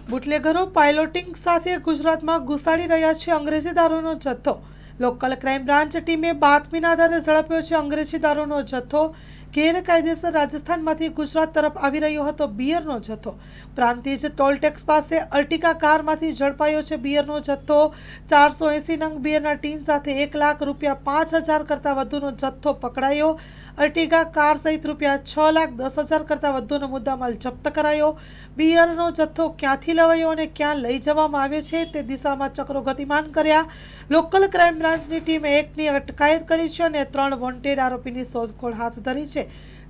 બુટલેગરો piloting સાથે ગુજરાતમાં ઘુસાડી રહ્યા છે અંગ્રેજી દારૂનો જથ્થો। લોકલ ક્રાઇમ બ્રાન્ચ ટીમે બાતમીના આધારે ઝડપ્યો છે અંગ્રેજી દારૂનો જથ્થો। ગેરકાયદેસર રાજસ્થાનમાંથી ગુજરાત તરફ આવી રહ્યો હતો બિયરનો જથ્થો। પ્રાંતિજ ટોલટેક્સ પાસે અર્ટિકા કારમાંથી ઝડપાયો છે બિયરનો જથ્થો। 480 નંગ બિયરના ટીન સાથે 1 લાખ રૂપિયા 5,000 કરતાં વધુનો જથ્થો પકડાયો। અર્ટિગા કાર સહિત રૂપિયા 6,10,000 કરતાં વધુનો મુદ્દામાલ જપ્ત કરાયો। બિયરનો જથ્થો ક્યાંથી લવાયો અને ક્યાં લઈ જવામાં આવે છે તે દિશામાં ચક્રો ગતિમાન કર્યા। લોકલ ક્રાઇમ બ્રાન્ચની ટીમે એકની અટકાયત કરી છે અને 3 વોન્ટેડ આરોપીની શોધખોળ હાથ ધરી છે,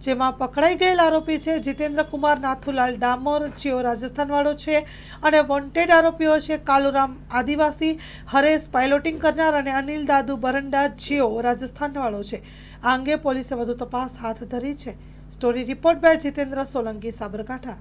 જેમાં પકડાઈ ગયેલ આરોપી છે જીતેન્દ્ર કુમાર નાથુલાલ ડામોર, જેઓ રાજસ્થાનવાળો છે, અને વોન્ટેડ આરોપીઓ છે કાલુરામ આદિવાસી, હરેશ પાયલોટિંગ કરનાર અને અનિલ દાદુ બરંડા, જેઓ રાજસ્થાનવાળો છે। આ અંગે પોલીસે વધુ તપાસ હાથ ધરી છે। Story report by Jitendra Solanki, Sabarkantha.